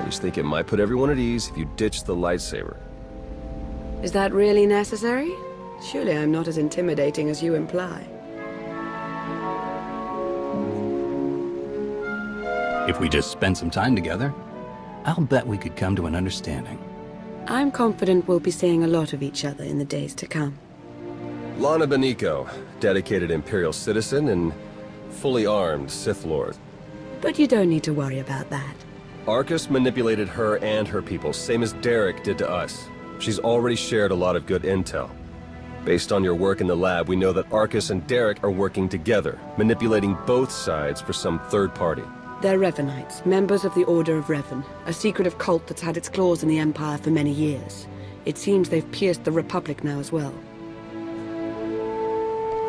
I just think it might put everyone at ease if you ditch the lightsaber. Is that really necessary? Surely I'm not as intimidating as you imply. If we just spend some time together, I'll bet we could come to an understanding. I'm confident we'll be seeing a lot of each other in the days to come. Lana Beniko, dedicated Imperial citizen and fully armed Sith Lord. But you don't need to worry about that. Arcus manipulated her and her people, same as Derek did to us. She's already shared a lot of good intel. Based on your work in the lab, we know that Arcus and Derek are working together, manipulating both sides for some third party. They're Revanites, members of the Order of Revan, a secretive cult that's had its claws in the Empire for many years. It seems they've pierced the Republic now as well.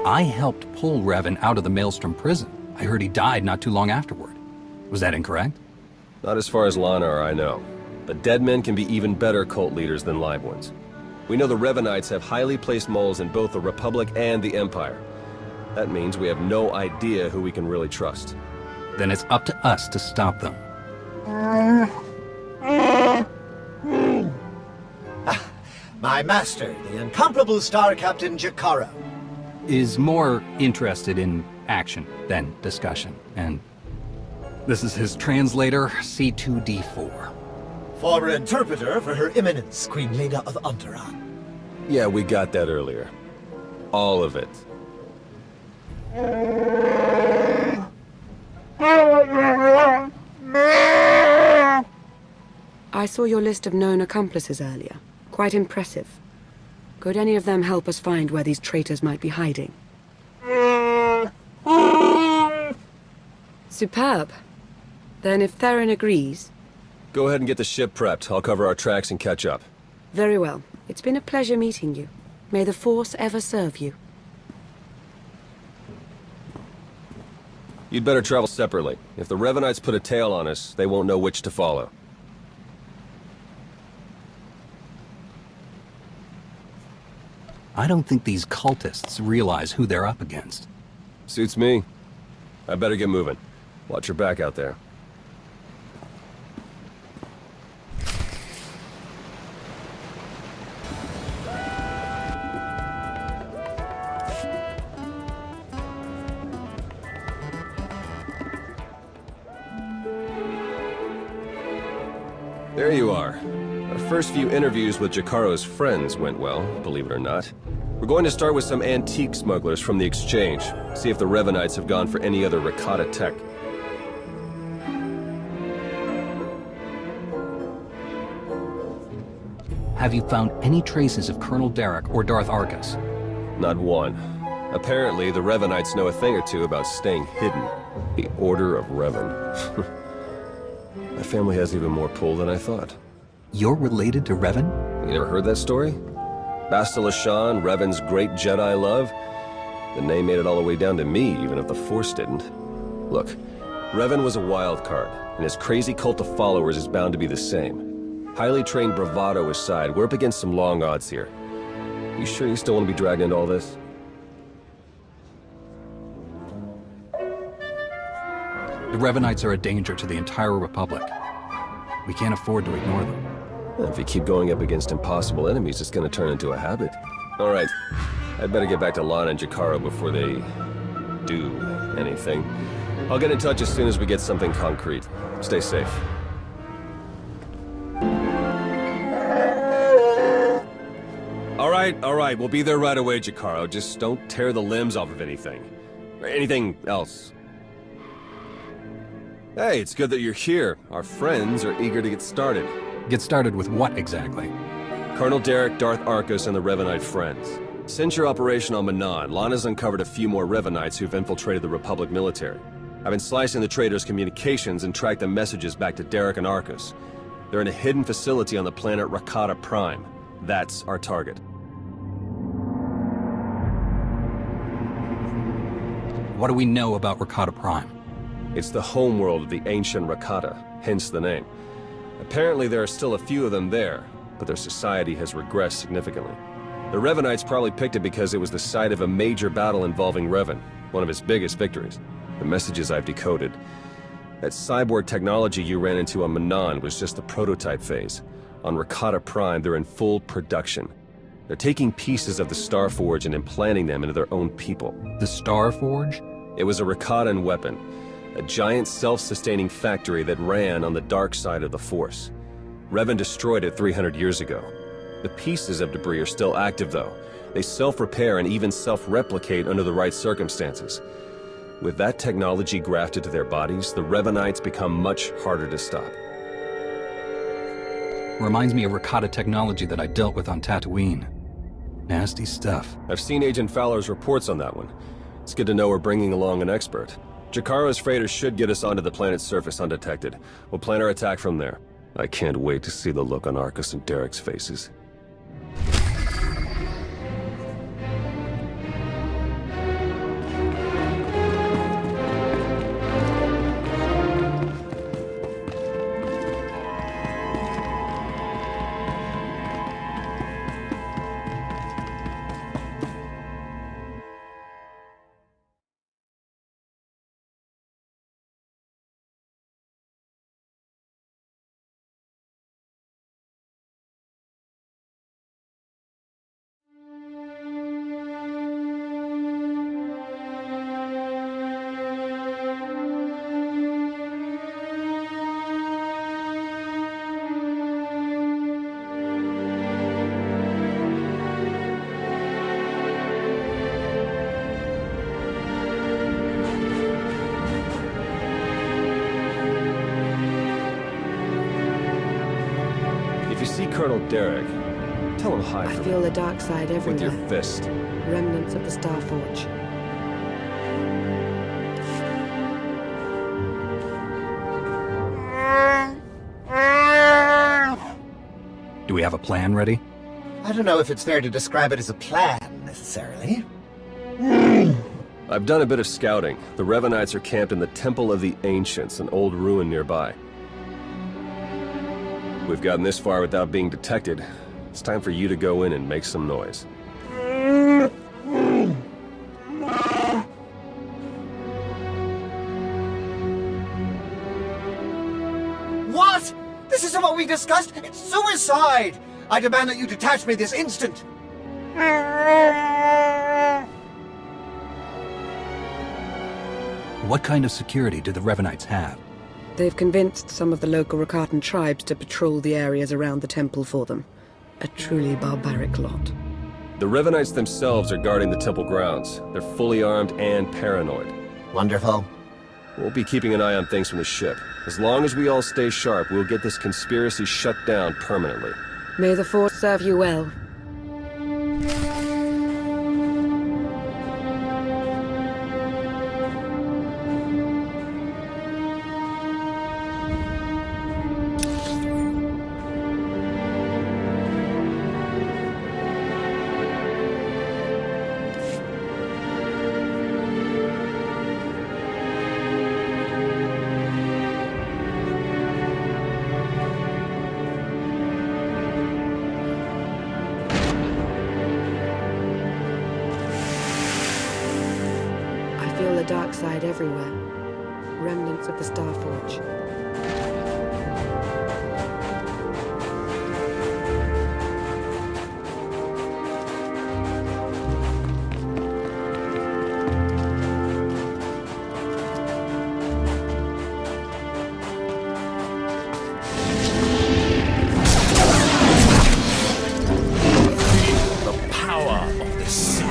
I helped pull Revan out of the Maelstrom prison. I heard he died not too long afterward. Was that incorrect? Not as far as Lana or I know. But dead men can be even better cult leaders than live ones. We know the Revanites have highly placed moles in both the Republic and the Empire. That means we have no idea who we can really trust. Then it's up to us to stop them. My master, the incomparable Star Captain Jakaro. Is more interested in action than discussion, and this is his translator, C2D4. Former interpreter for Her Eminence, Queen Leda of Onderon. Yeah, we got that earlier. All of it. I saw your list of known accomplices earlier. Quite impressive. Could any of them help us find where these traitors might be hiding? Superb. Then if Theron agrees... Go ahead and get the ship prepped. I'll cover our tracks and catch up. Very well. It's been a pleasure meeting you. May the Force ever serve you. You'd better travel separately. If the Revanites put a tail on us, they won't know which to follow. I don't think these cultists realize who they're up against. Suits me. I better get moving. Watch your back out there. There you are. Our first few interviews with Jakaro's friends went well, believe it or not. We're going to start with some antique smugglers from the exchange, see if the Revanites have gone for any other Rakata tech. Have you found any traces of Colonel Derek or Darth Arcus? Not one. Apparently, the Revanites know a thing or two about staying hidden. The Order of Revan. My family has even more pull than I thought. You're related to Revan? You never heard that story? Bastila Shan, Revan's great Jedi love? The name made it all the way down to me, even if the Force didn't. Look, Revan was a wild card, and his crazy cult of followers is bound to be the same. Highly trained bravado aside, we're up against some long odds here. You sure you still want to be dragged into all this? The Revanites are a danger to the entire Republic. We can't afford to ignore them. If you keep going up against impossible enemies, it's going to turn into a habit. All right, I'd better get back to Lana and Jakaro before they do anything. I'll get in touch as soon as we get something concrete. Stay safe. All right, we'll be there right away, Jakaro. Just don't tear the limbs off of anything. Or anything else. Hey, it's good that you're here. Our friends are eager to get started. Get started with what exactly? Colonel Derek, Darth Arcus, and the Revanite friends. Since your operation on Manan, Lana's uncovered a few more Revanites who've infiltrated the Republic military. I've been slicing the traitors' communications and tracked the messages back to Derek and Arcus. They're in a hidden facility on the planet Rakata Prime. That's our target. What do we know about Rakata Prime? It's the homeworld of the ancient Rakata, hence the name. Apparently there are still a few of them there, but their society has regressed significantly. The Revanites probably picked it because it was the site of a major battle involving Revan, one of his biggest victories. The messages I've decoded, That cyborg technology you ran into on Manan was just the prototype phase. On Rakata Prime, they're in full production. They're taking pieces of the Star Forge and implanting them into their own people. The Star Forge? It was a Rakatan weapon, a giant self-sustaining factory that ran on the dark side of the Force. Revan destroyed it 300 years ago. The pieces of debris are still active, though. They self-repair and even self-replicate under the right circumstances. With that technology grafted to their bodies, the Revanites become much harder to stop. Reminds me of Rakata technology that I dealt with on Tatooine. Nasty stuff. I've seen Agent Fowler's reports on that one. It's good to know we're bringing along an expert. Jakaro's freighters should get us onto the planet's surface undetected. We'll plan our attack from there. I can't wait to see the look on Arcus and Derek's faces. Colonel Derek, tell him hi I for feel me. the dark side With everywhere. your fist. Remnants of the Star Forge. Do we have a plan ready? I don't know if it's fair to describe it as a plan, necessarily. I've done a bit of scouting. The Revanites are camped in the Temple of the Ancients, an old ruin nearby. We've gotten this far without being detected. It's time for you to go in and make some noise. What? This isn't what we discussed? It's suicide! I demand that you detach me this instant! What kind of security do the Revanites have? They've convinced some of the local Rakatan tribes to patrol the areas around the temple for them. A truly barbaric lot. The Revanites themselves are guarding the temple grounds. They're fully armed and paranoid. Wonderful. We'll be keeping an eye on things from the ship. As long as we all stay sharp, we'll get this conspiracy shut down permanently. May the Force serve you well. I feel the dark side everywhere. Remnants of the Star Forge. The power of the Sith.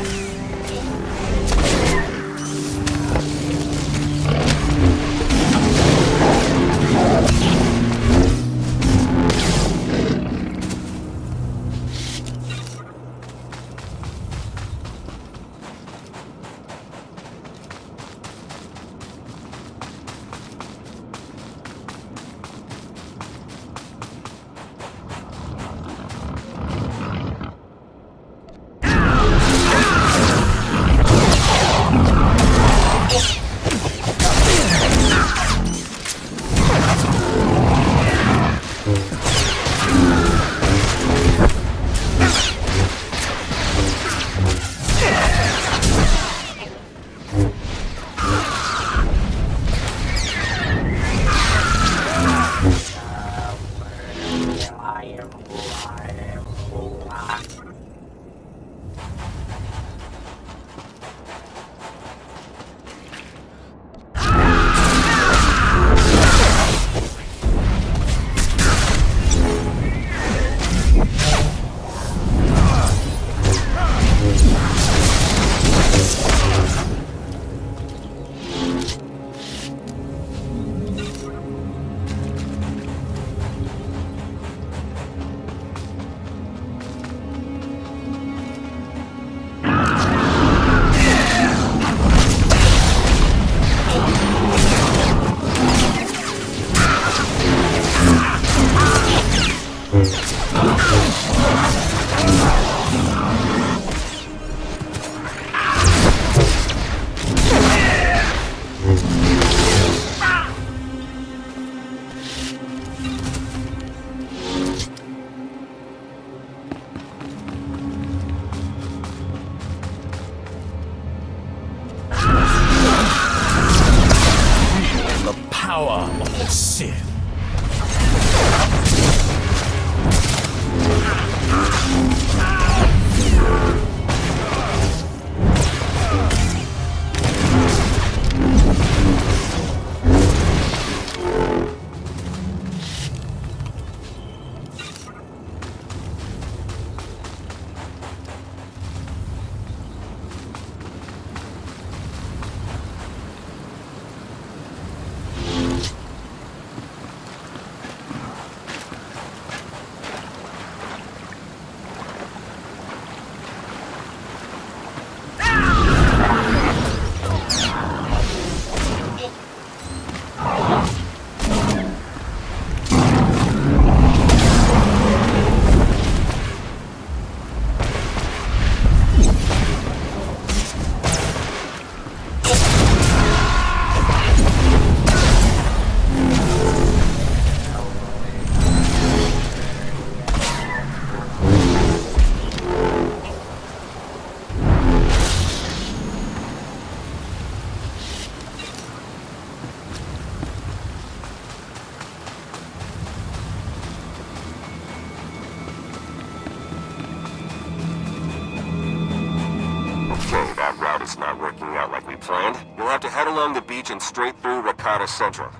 along the beach and straight through Rakata Central.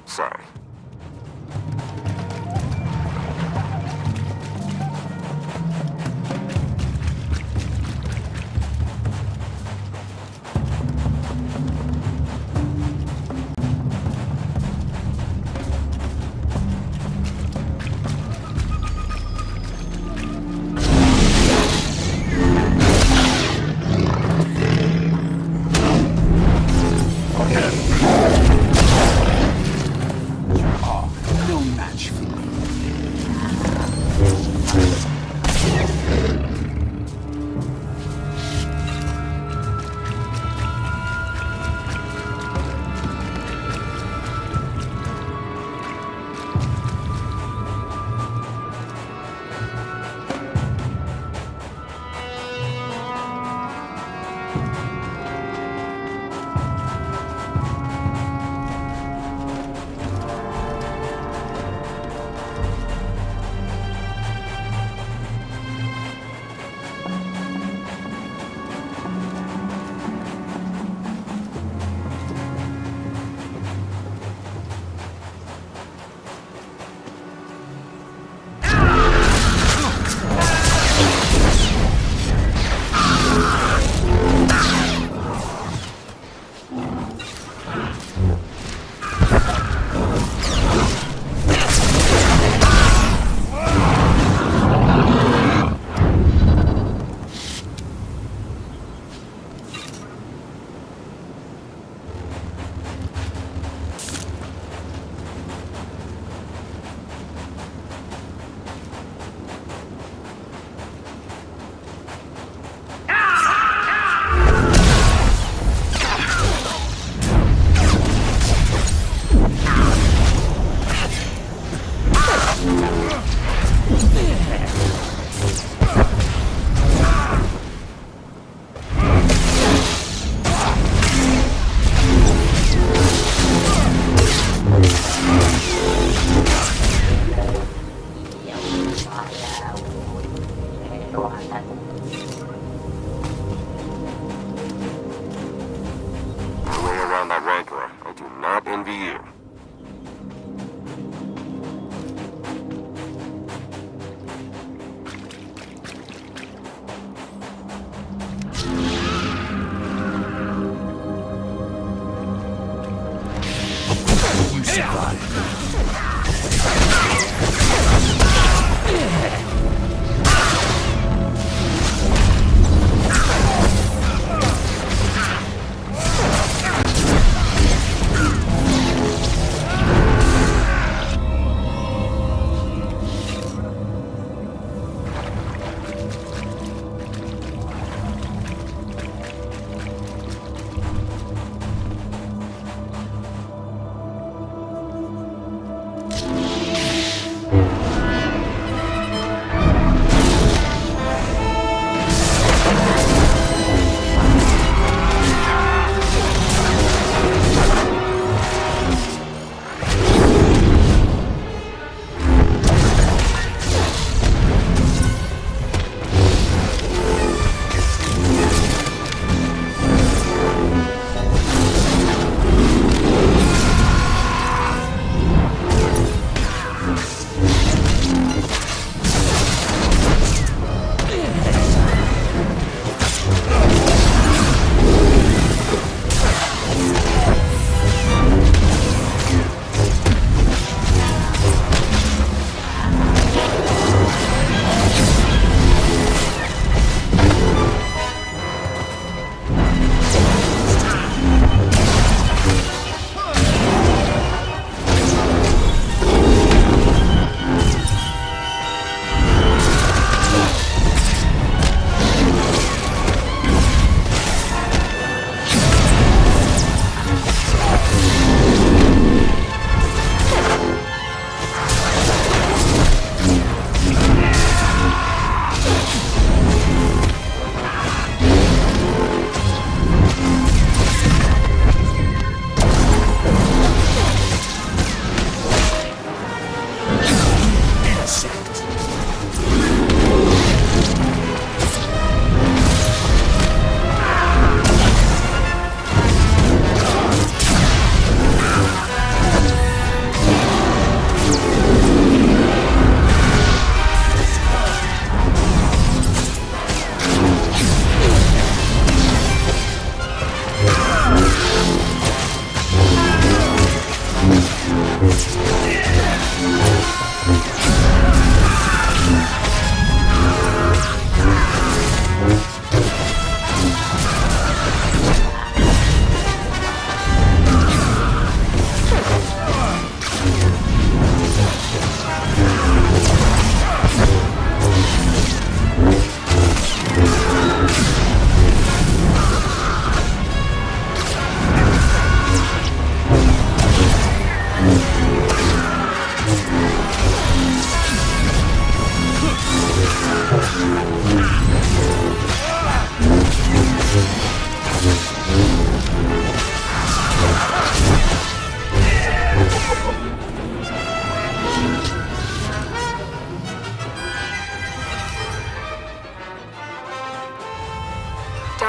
Sorry. No match for me.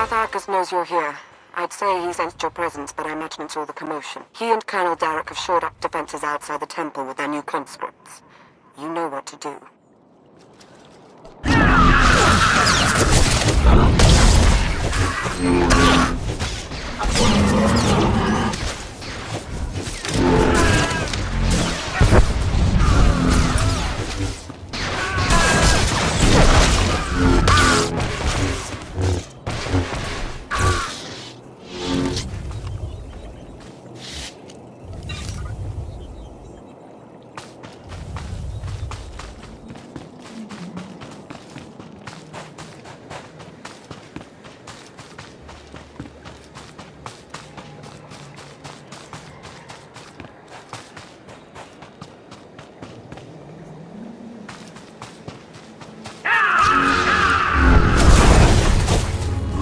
Darth Arcus knows you're here. I'd say he sensed your presence, but I imagine it's all the commotion. He and Colonel Darrok have shored up defenses outside the temple with their new conscripts. You know what to do.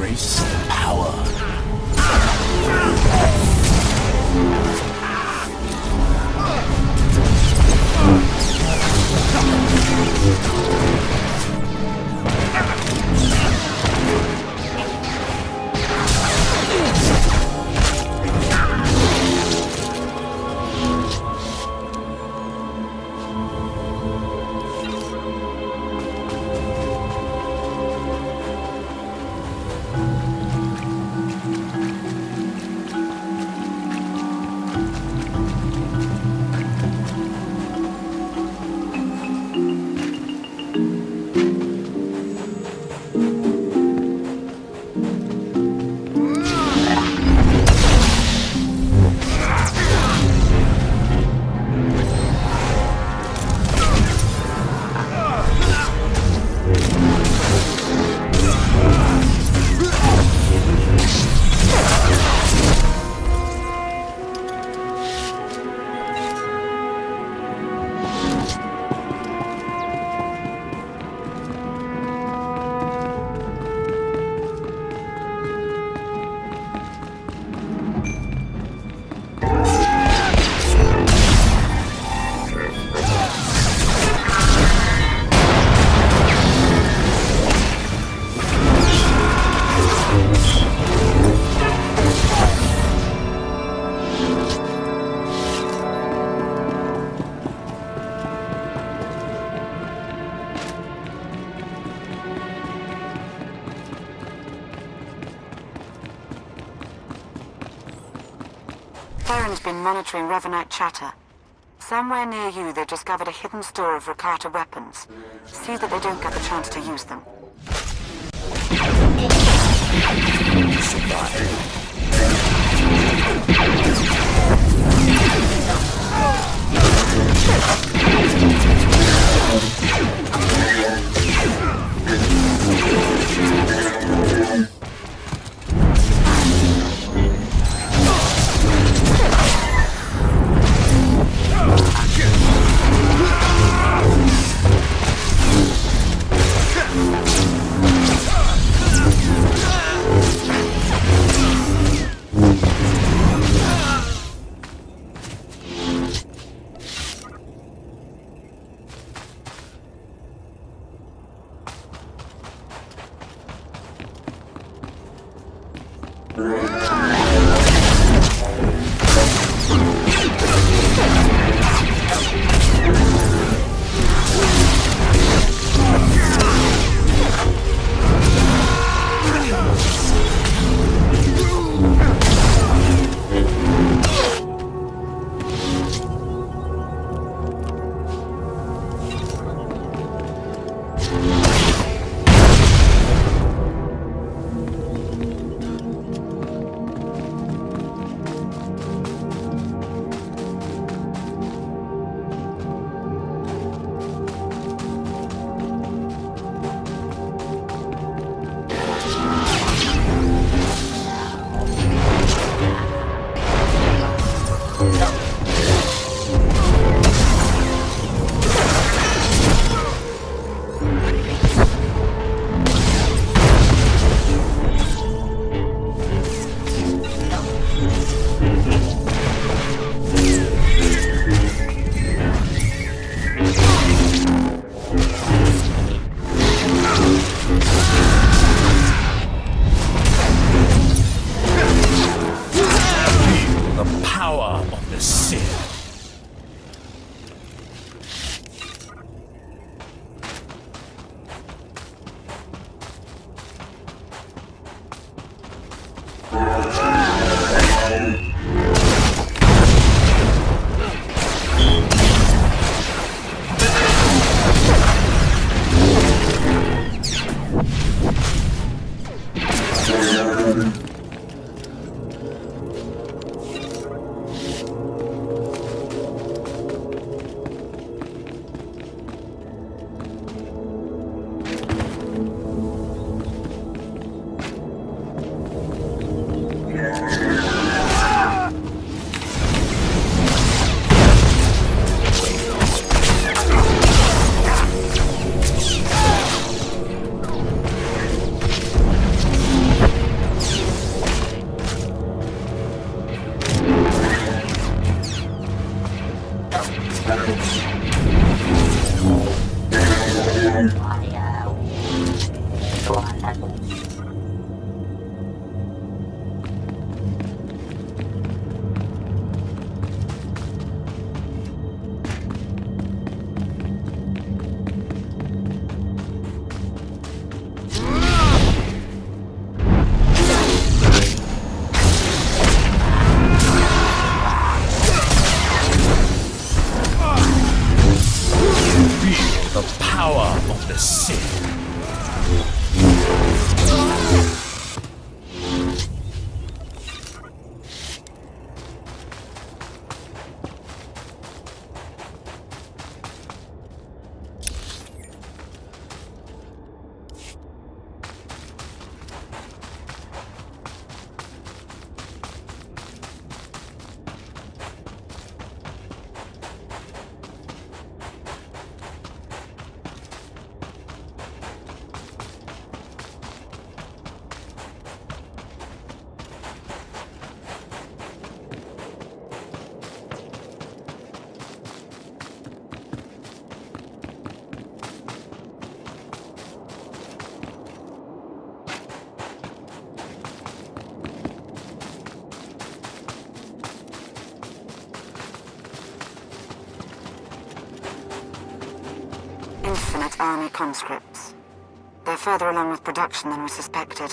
Embrace power. Theron's been monitoring Revanite chatter. Somewhere near you, they've discovered a hidden store of Rakata weapons. See that they don't get the chance to use them. The power of the Sith. Infinite army conscripts. They're further along with production than we suspected.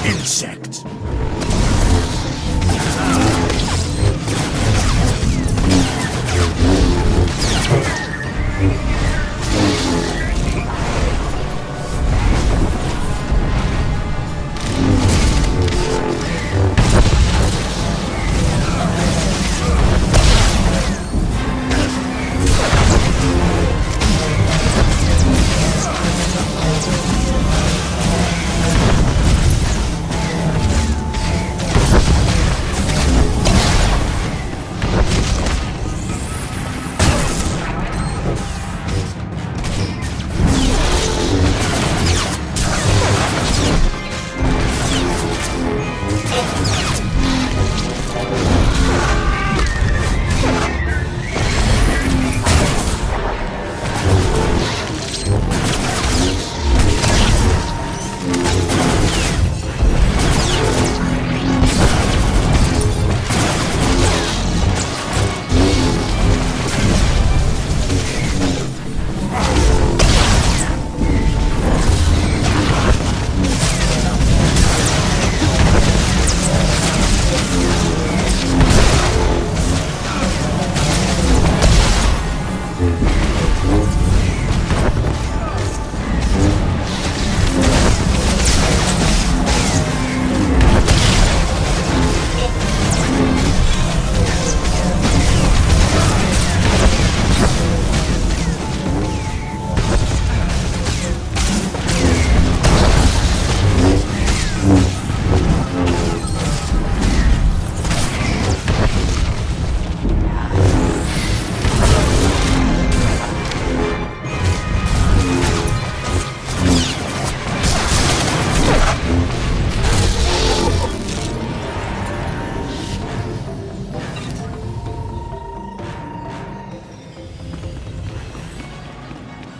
Insect.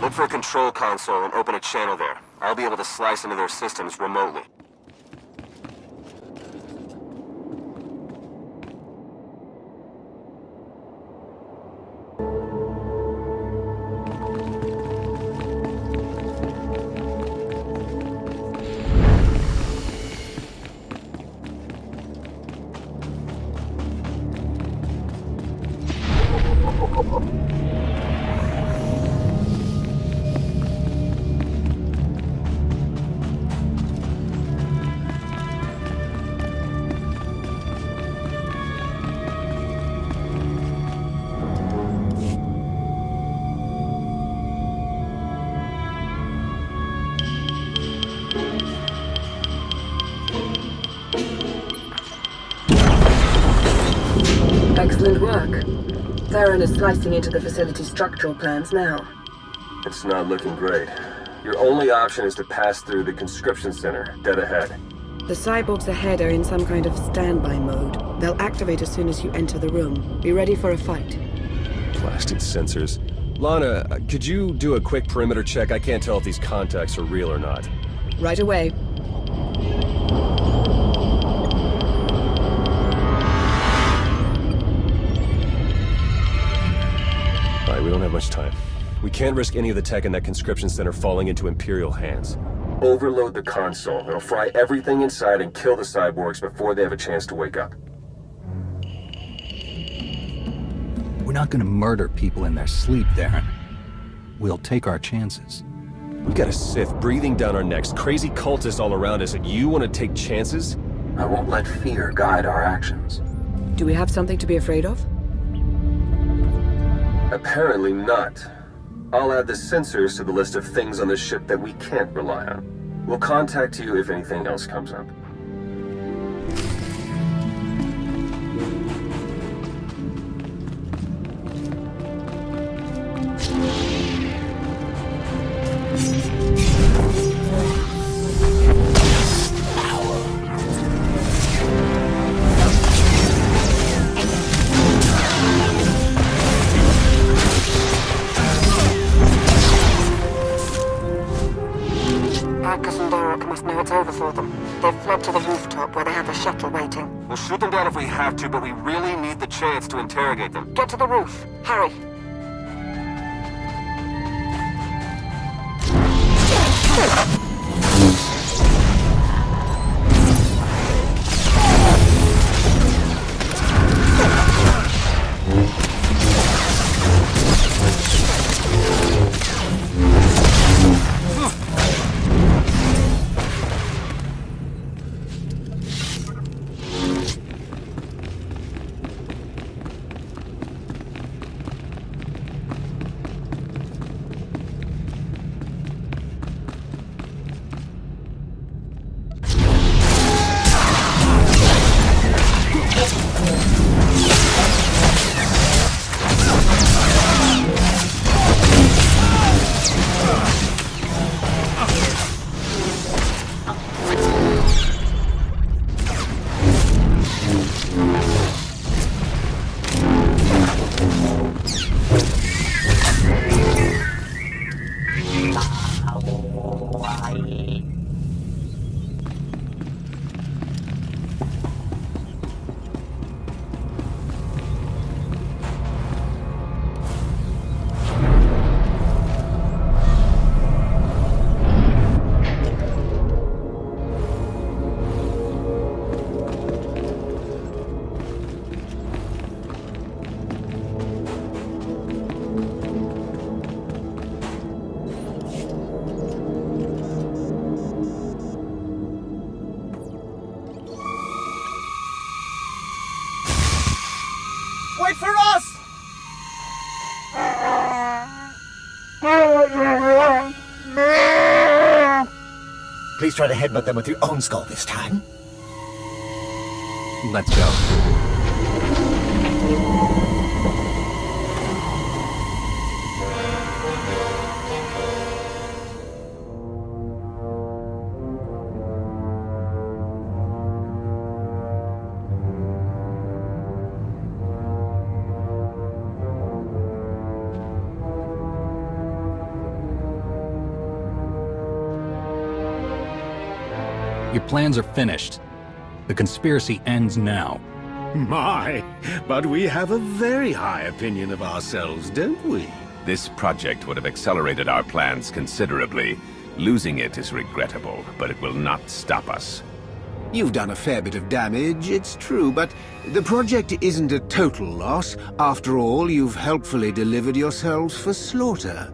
Look for a control console and open a channel there. I'll be able to slice into their systems remotely. Excellent work. Theron is slicing into the facility's structural plans now. It's not looking great. Your only option is to pass through the conscription center, dead ahead. The cyborgs ahead are in some kind of standby mode. They'll activate as soon as you enter the room. Be ready for a fight. Blasted sensors. Lana, could you do a quick perimeter check? I can't tell if these contacts are real or not. Right away. Alright, we don't have much time. We can't risk any of the tech in that conscription center falling into Imperial hands. Overload the console. It'll fry everything inside and kill the cyborgs before they have a chance to wake up. We're not gonna murder people in their sleep, Theron. We'll take our chances. We've got a Sith breathing down our necks, crazy cultists all around us, and you want to take chances? I won't let fear guide our actions. Do we have something to be afraid of? Apparently not. I'll add the sensors to the list of things on the ship that we can't rely on. We'll contact you if anything else comes up. We'll shoot them down if we have to, but we really need the chance to interrogate them. Get to the roof. Hurry. Wait for us! Please try to headbutt them with your own skull this time. Let's go. Your plans are finished. The conspiracy ends now. My, but we have a very high opinion of ourselves, don't we? This project would have accelerated our plans considerably. Losing it is regrettable, but it will not stop us. You've done a fair bit of damage, it's true, but the project isn't a total loss. After all, you've helpfully delivered yourselves for slaughter.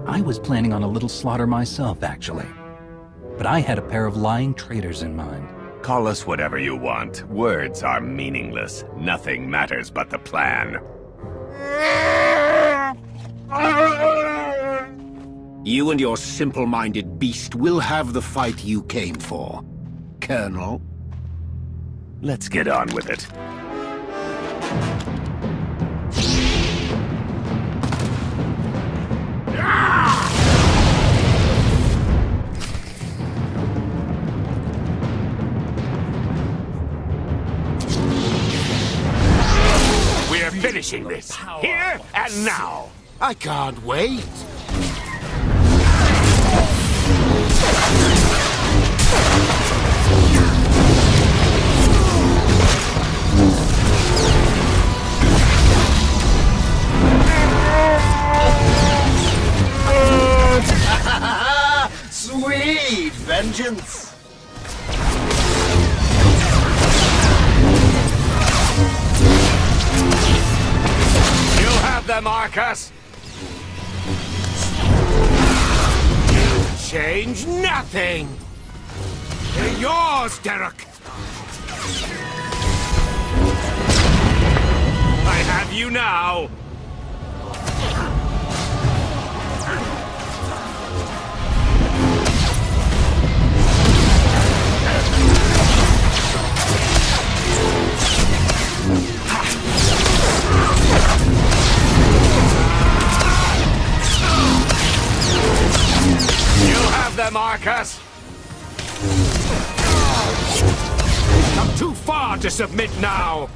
I was planning on a little slaughter myself, actually. But I had a pair of lying traitors in mind. Call us whatever you want. Words are meaningless. Nothing matters but the plan. You and your simple-minded beast will have the fight you came for, Colonel. Let's get on with it. We're finishing this, here and now. I can't wait. Sweet vengeance! You have them, Arcus! Change nothing! They're yours, Derek! I have you now! You have them, Arcus! You've come too far to submit now!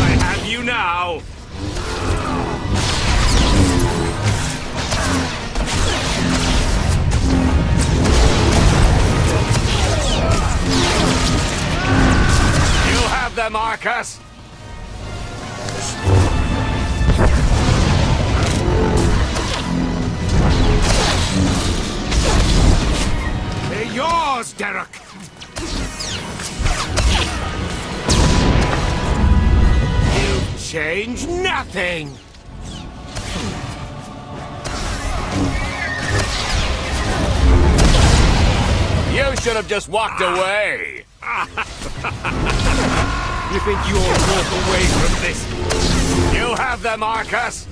I have you now! Them, Arcus! They're yours, Derek! You've changed nothing! You should have just walked away! You think you'll walk away from this? You have them, Arcus!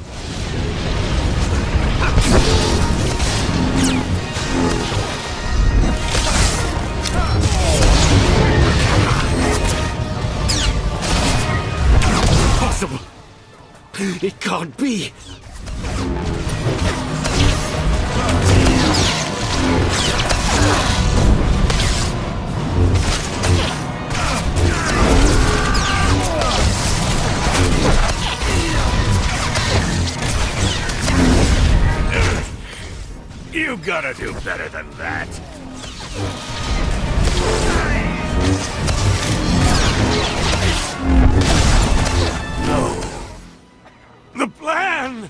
Impossible! It can't be! You gotta do better than that. No. The plan!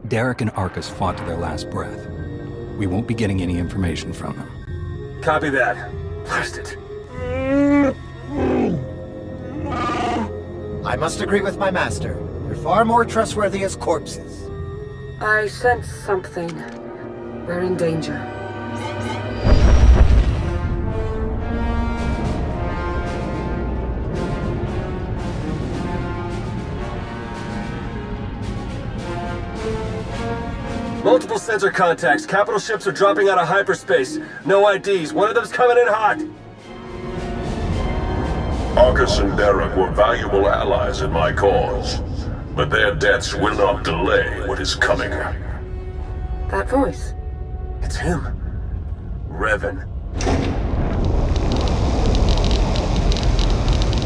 Derek and Arcus fought to their last breath. We won't be getting any information from them. Copy that. Blast it. I must agree with my master. They're far more trustworthy as corpses. I sense something. We're in danger. Multiple sensor contacts. Capital ships are dropping out of hyperspace. No IDs. One of them's coming in hot. Arcus and Derek were valuable allies in my cause, but their deaths will not delay what is coming. That voice. It's him. Revan.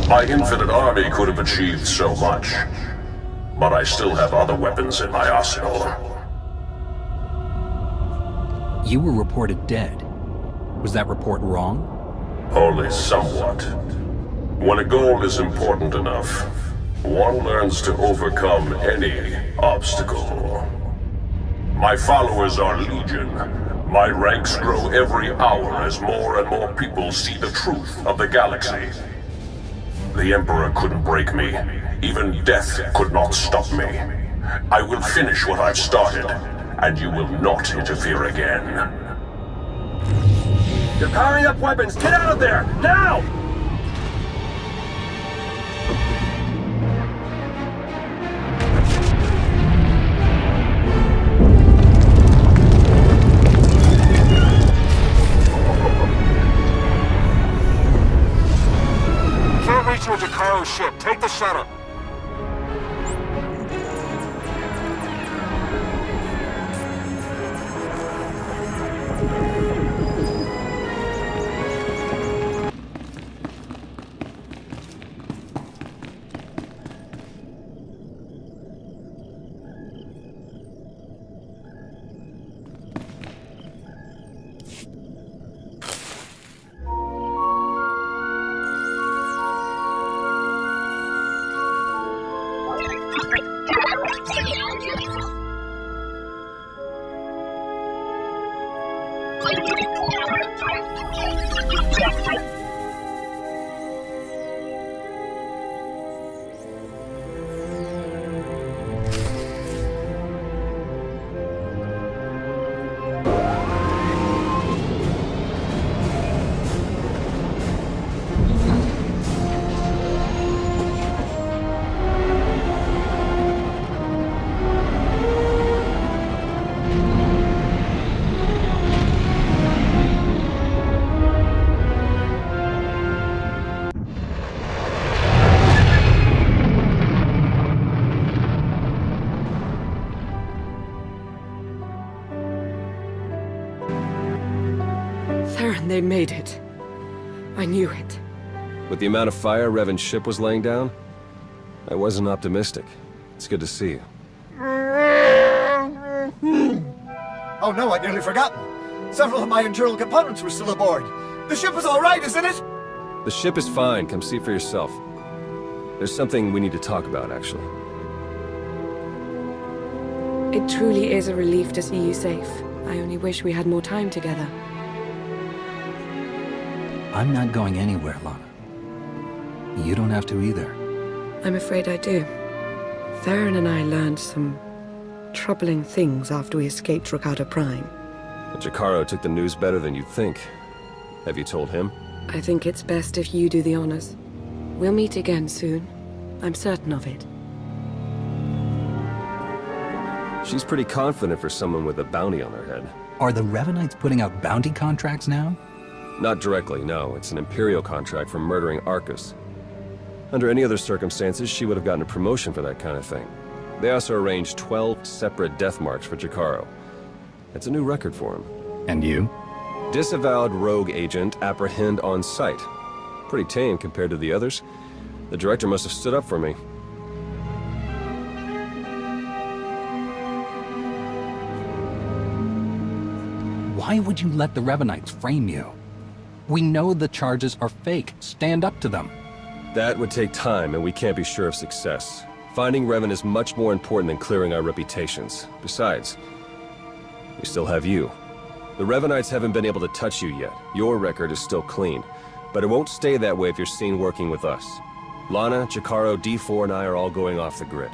My infinite army could have achieved so much, but I still have other weapons in my arsenal. You were reported dead. Was that report wrong? Only somewhat. When a goal is important enough, one learns to overcome any obstacle. My followers are legion. My ranks grow every hour as more and more people see the truth of the galaxy. The Emperor couldn't break me. Even death could not stop me. I will finish what I've started, and you will not interfere again. They're powering up weapons! Get out of there! Now! Can't reach your Jakaro ship. Take the shuttle. They made it. I knew it. With the amount of fire Revan's ship was laying down, I wasn't optimistic. It's good to see you. Oh no, I'd nearly forgotten. Several of my internal components were still aboard. The ship is all right, isn't it? The ship is fine. Come see for yourself. There's something we need to talk about, actually. It truly is a relief to see you safe. I only wish we had more time together. I'm not going anywhere, Lana. You don't have to either. I'm afraid I do. Theron and I learned some troubling things after we escaped Rakata Prime. Jakaro took the news better than you'd think. Have you told him? I think it's best if you do the honors. We'll meet again soon. I'm certain of it. She's pretty confident for someone with a bounty on her head. Are the Revanites putting out bounty contracts now? Not directly, no. It's an Imperial contract for murdering Arcus. Under any other circumstances, she would have gotten a promotion for that kind of thing. They also arranged 12 separate death marks for Jakaro. It's a new record for him. And you? Disavowed rogue agent, apprehend on sight. Pretty tame compared to the others. The director must have stood up for me. Why would you let the Revanites frame you? We know the charges are fake. Stand up to them. That would take time, and we can't be sure of success. Finding Revan is much more important than clearing our reputations. Besides, we still have you. The Revanites haven't been able to touch you yet. Your record is still clean. But it won't stay that way if you're seen working with us. Lana, Jakaro, D4, and I are all going off the grid.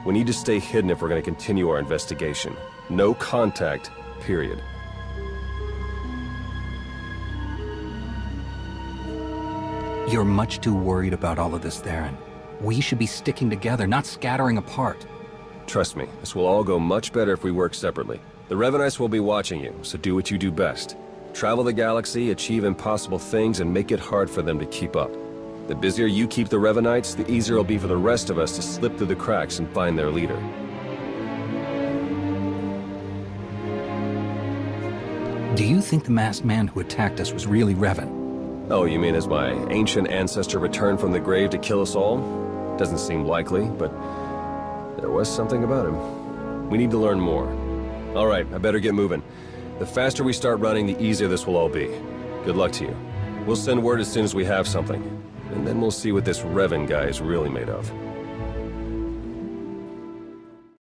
We need to stay hidden if we're going to continue our investigation. No contact, period. You're much too worried about all of this, Theron. We should be sticking together, not scattering apart. Trust me, this will all go much better if we work separately. The Revanites will be watching you, so do what you do best. Travel the galaxy, achieve impossible things, and make it hard for them to keep up. The busier you keep the Revanites, the easier it'll be for the rest of us to slip through the cracks and find their leader. Do you think the masked man who attacked us was really Revan? Oh, you mean as my ancient ancestor returned from the grave to kill us all? Doesn't seem likely, but there was something about him. We need to learn more. All right, I better get moving. The faster we start running, the easier this will all be. Good luck to you. We'll send word as soon as we have something. And then we'll see what this Revan guy is really made of.